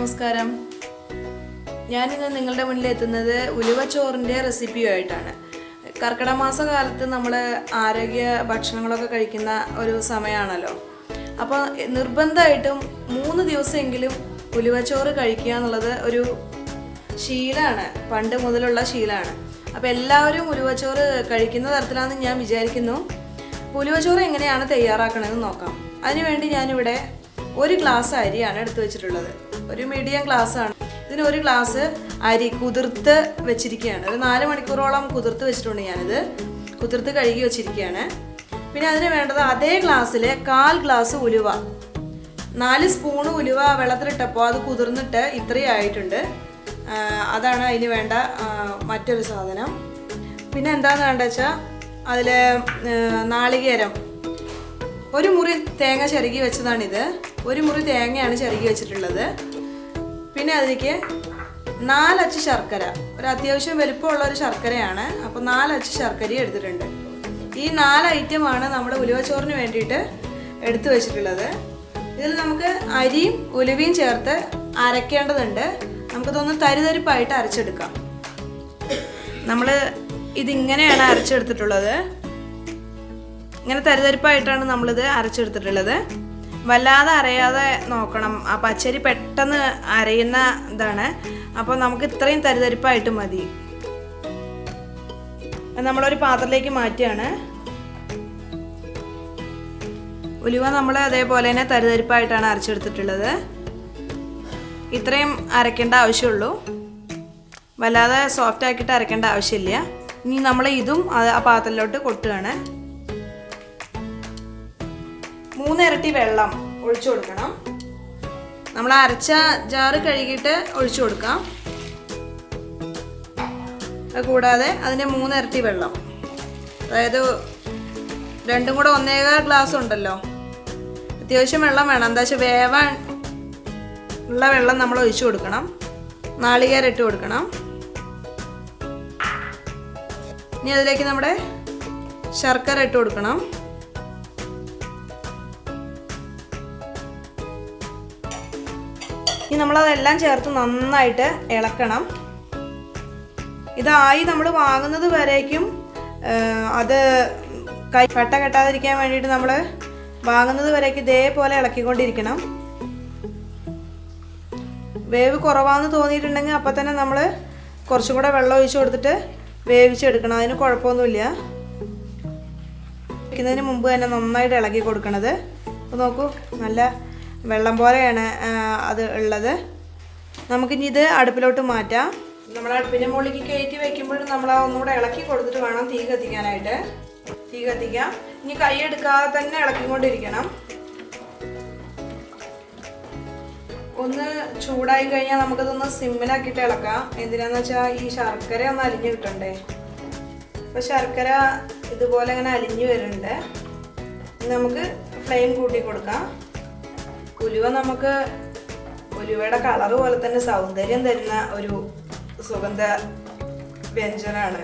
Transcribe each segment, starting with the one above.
നമസ്കാരം. ഞാനിന്ന് നിങ്ങളുടെ മുന്നിലെത്തുന്നത് ഉലുവ ചോറിൻ്റെ റെസിപ്പിയുമായിട്ടാണ്. കർക്കിടക മാസകാലത്ത് നമ്മൾ ആരോഗ്യ ഭക്ഷണങ്ങളൊക്കെ കഴിക്കുന്ന ഒരു സമയമാണല്ലോ. അപ്പോൾ നിർബന്ധമായിട്ടും 3 ദിവസമെങ്കിലും ഉലുവച്ചോറ് കഴിക്കുക എന്നുള്ളത് ഒരു ശീലമാണ്, പണ്ട് മുതലുള്ള ശീലമാണ്. അപ്പോൾ എല്ലാവരും ഉലുവച്ചോറ് കഴിക്കുന്ന തരത്തിലാണെന്ന് ഞാൻ വിചാരിക്കുന്നു. ഉലുവച്ചോറ് എങ്ങനെയാണ് തയ്യാറാക്കണമെന്ന് നോക്കാം. അതിനുവേണ്ടി ഞാനിവിടെ 1 ഗ്ലാസ് അരിയാണ് എടുത്തു വെച്ചിട്ടുള്ളത്. ഒരു മീഡിയം ഗ്ലാസ്സാണ്. ഇതിന് 1 ഗ്ലാസ് അരി കുതിർത്ത് വെച്ചിരിക്കുകയാണ്. ഒരു 4 മണിക്കൂറോളം കുതിർത്ത് വെച്ചിട്ടുണ്ട്. ഞാനിത് കുതിർത്ത് കഴുകി വെച്ചിരിക്കുകയാണ്. പിന്നെ അതിന് വേണ്ടത് അതേ ഗ്ലാസ്സിൽ 1/4 ഗ്ലാസ് ഉലുവ. 4 സ്പൂൺ ഉലുവ വെള്ളത്തിലിട്ടപ്പോൾ അത് കുതിർന്നിട്ട് ഇത്രയും ആയിട്ടുണ്ട്. അതാണ് അതിന് വേണ്ട മറ്റൊരു സാധനം. പിന്നെ എന്താണെന്ന് വേണ്ടത് വെച്ചാൽ അതിൽ നാളികേരം, 1 മുറി തേങ്ങ ചിരകി വെച്ചതാണിത്. 1 മുറി തേങ്ങയാണ് ചിരകി വെച്ചിട്ടുള്ളത്. പിന്നെ അതിലേക്ക് 4 അച്ച് ശർക്കര, ഒരു അത്യാവശ്യം വലുപ്പമുള്ള ഒരു ശർക്കരയാണ്. അപ്പോൾ 4 അച്ച് ശർക്കരയും എടുത്തിട്ടുണ്ട്. ഈ 4 ഐറ്റമാണ് നമ്മുടെ ഉലുവച്ചോറിന് വേണ്ടിയിട്ട് എടുത്തു വെച്ചിട്ടുള്ളത്. ഇതിൽ നമുക്ക് അരിയും ഉലുവയും ചേർത്ത് അരയ്ക്കേണ്ടതുണ്ട്. നമുക്കിതൊന്ന് തരിതരിപ്പായിട്ട് അരച്ചെടുക്കാം. നമ്മൾ ഇതിങ്ങനെയാണ് അരച്ചെടുത്തിട്ടുള്ളത്. ഇങ്ങനെ തരിതരിപ്പായിട്ടാണ് നമ്മളിത് അരച്ചെടുത്തിട്ടുള്ളത്. വല്ലാതെ അരയാതെ നോക്കണം. ആ പച്ചരി പെട്ടെന്ന് അരയുന്ന ഇതാണ്. അപ്പോൾ നമുക്ക് ഇത്രയും തരിതരിപ്പായിട്ട് മതി. നമ്മളൊരു പാത്രത്തിലേക്ക് മാറ്റുകയാണ്. ഉലുവ നമ്മൾ അതേപോലെ തന്നെ തരിതരിപ്പായിട്ടാണ് അരച്ചെടുത്തിട്ടുള്ളത്. ഇത്രയും അരയ്ക്കേണ്ട ആവശ്യമുള്ളൂ. വല്ലാതെ സോഫ്റ്റ് ആക്കിയിട്ട് അരയ്ക്കേണ്ട ആവശ്യമില്ല. ഇനി നമ്മൾ ഇതും ആ പാത്രത്തിലോട്ട് കൊട്ടുകയാണ്. 3 ഇരട്ടി വെള്ളം ഒഴിച്ചു കൊടുക്കണം. നമ്മൾ അരച്ച ജാറ് കഴുകിയിട്ട് ഒഴിച്ചു കൊടുക്കാം. കൂടാതെ അതിൻ്റെ 3 ഇരട്ടി വെള്ളം, അതായത് രണ്ടും കൂടെ 1.25 ഗ്ലാസ് ഉണ്ടല്ലോ. അത്യാവശ്യം വെള്ളം വേണം. എന്താ വെച്ചാൽ വേവാൻ ഉള്ള വെള്ളം നമ്മൾ ഒഴിച്ചു കൊടുക്കണം. നാളികേരം ഇട്ട് കൊടുക്കണം. ഇനി അതിലേക്ക് നമ്മുടെ ശർക്കര ഇട്ട് കൊടുക്കണം. ഇനി നമ്മളതെല്ലാം ചേർത്ത് നന്നായിട്ട് ഇളക്കണം. ഇതായി നമ്മൾ വാങ്ങുന്നത് വരേക്കും അത് കട്ട കെട്ടാതിരിക്കാൻ വേണ്ടിയിട്ട് നമ്മൾ വാങ്ങുന്നത് വരേക്കും ഇതേപോലെ ഇളക്കിക്കൊണ്ടിരിക്കണം. വേവ് കുറവാണെന്ന് തോന്നിയിട്ടുണ്ടെങ്കിൽ അപ്പം തന്നെ നമ്മൾ കുറച്ചും കൂടെ വെള്ളം ഒഴിച്ച് കൊടുത്തിട്ട് വേവിച്ചെടുക്കണം. അതിന് കുഴപ്പമൊന്നുമില്ല. വയ്ക്കുന്നതിന് മുമ്പ് തന്നെ നന്നായിട്ട് ഇളക്കി കൊടുക്കണത്. അപ്പോൾ നോക്കൂ, നല്ല വെള്ളം പോലെയാണ് അത് ഉള്ളത്. നമുക്കിനി ഇത് അടുപ്പിലോട്ട് മാറ്റാം. നമ്മൾ അടുപ്പിൻ്റെ മുകളിലേക്ക് കയറ്റി വയ്ക്കുമ്പോഴും നമ്മൾ ഒന്നുകൂടെ ഇളക്കി കൊടുത്തിട്ട് വേണം തീ കത്തിക്കാനായിട്ട്. തീ കത്തിക്കാം. ഇനി കൈ എടുക്കാതെ തന്നെ ഇളക്കിക്കൊണ്ടിരിക്കണം. ഒന്ന് ചൂടായി കഴിഞ്ഞാൽ നമുക്കതൊന്ന് സിമ്മിലാക്കിയിട്ട് ഇളക്കാം. എന്തിനാന്ന് വെച്ചാൽ ഈ ശർക്കര ഒന്ന് അലിഞ്ഞ് കിട്ടണ്ടേ. അപ്പോൾ ശർക്കര ഇതുപോലെ ഇങ്ങനെ അലിഞ്ഞ് വരുന്നുണ്ട്. നമുക്ക് ഫ്ലെയിം കൂട്ടി കൊടുക്കാം. ഉലുവ നമുക്ക് ഉലുവയുടെ കളറ് പോലെ തന്നെ സൗന്ദര്യം തരുന്ന ഒരു സുഗന്ധ വ്യഞ്ജനമാണ്.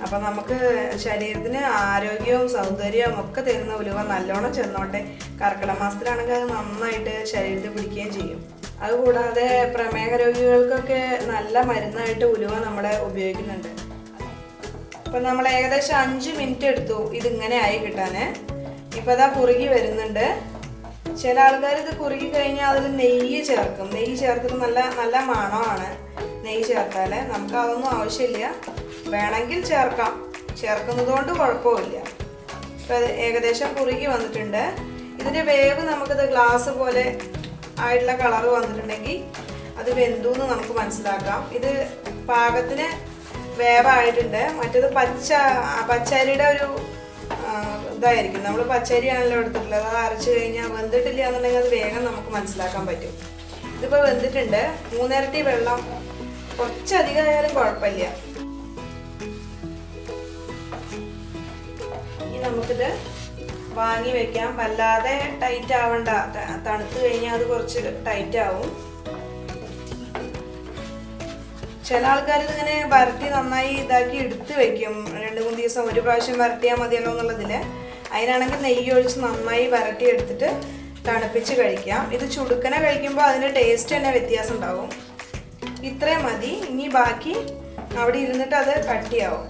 അപ്പം നമുക്ക് ശരീരത്തിന് ആരോഗ്യവും സൗന്ദര്യവും ഒക്കെ തരുന്ന ഉലുവ നല്ലോണം ചെന്നോട്ടെ. കർക്കിടക മാസത്തിലാണെങ്കിൽ അത് നന്നായിട്ട് ശരീരത്തിൽ പിടിക്കുകയും ചെയ്യും. അതുകൂടാതെ പ്രമേഹ രോഗികൾക്കൊക്കെ നല്ല മരുന്നായിട്ട് ഉലുവ നമ്മളെ ഉപയോഗിക്കുന്നുണ്ട്. അപ്പം നമ്മൾ ഏകദേശം 5 മിനിറ്റ് എടുത്തു ഇതിങ്ങനെ ആയി കിട്ടാൻ. ഇപ്പം അതാ കുറുകി വരുന്നുണ്ട്. ചില ആൾക്കാർ ഇത് കുറുകി കഴിഞ്ഞാൽ അതിൽ നെയ്യ് ചേർക്കും. നെയ്യ് ചേർത്തിട്ട് നല്ല മണമാണ് നെയ്യ് ചേർത്താൽ. നമുക്ക് അതൊന്നും ആവശ്യമില്ല. വേണമെങ്കിൽ ചേർക്കാം, ചേർക്കുന്നത് കൊണ്ട് കുഴപ്പമില്ല. ഇപ്പം അത് ഏകദേശം കുറുകി വന്നിട്ടുണ്ട്. ഇതിൻ്റെ വേവ് നമുക്കിത് ഗ്ലാസ് പോലെ ആയിട്ടുള്ള കളറ് വന്നിട്ടുണ്ടെങ്കിൽ അത് വെന്തു എന്ന് നമുക്ക് മനസ്സിലാക്കാം. ഇത് പാകത്തിന് വേവായിട്ടുണ്ട്. മറ്റേത് പച്ചരിയുടെ ഒരു ഇതായിരിക്കും. നമ്മൾ പച്ചരിയാണല്ലോ എടുത്തിട്ടുള്ളത്. അത് അരച്ച് കഴിഞ്ഞാൽ വെന്തിട്ടില്ല എന്നുണ്ടെങ്കിൽ അത് വേഗം നമുക്ക് മനസ്സിലാക്കാൻ പറ്റും. ഇതിപ്പോൾ വെന്തിട്ടുണ്ട്. 3 ഇരട്ടി വെള്ളം, കുറച്ചധികം ആയാലും കുഴപ്പമില്ല. ഇനി നമുക്കിത് വാങ്ങി വെക്കാം. വല്ലാതെ ടൈറ്റ് ആവണ്ട. തണുത്ത് കഴിഞ്ഞാൽ അത് കുറച്ച് ടൈറ്റ് ആവും. ചില ആൾക്കാർ ഇതിങ്ങനെ വരട്ടി നന്നായി ഇതാക്കി എടുത്ത് വെക്കും. 2-3 ദിവസം ഒരു പ്രാവശ്യം വരട്ടിയാൽ മതിയല്ലോ എന്നുള്ളതിൽ. അതിനാണെങ്കിൽ നെയ്യ് ഒഴിച്ച് നന്നായി വരട്ടി എടുത്തിട്ട് തണുപ്പിച്ച് കഴിക്കാം. ഇത് ചുടുക്കനെ കഴിക്കുമ്പോൾ അതിൻ്റെ ടേസ്റ്റ് തന്നെ വ്യത്യാസം ഉണ്ടാവും. ഇത്രയും മതി. ഇനി ബാക്കി അവിടെ ഇരുന്നിട്ട് അത് കട്ടിയാവും.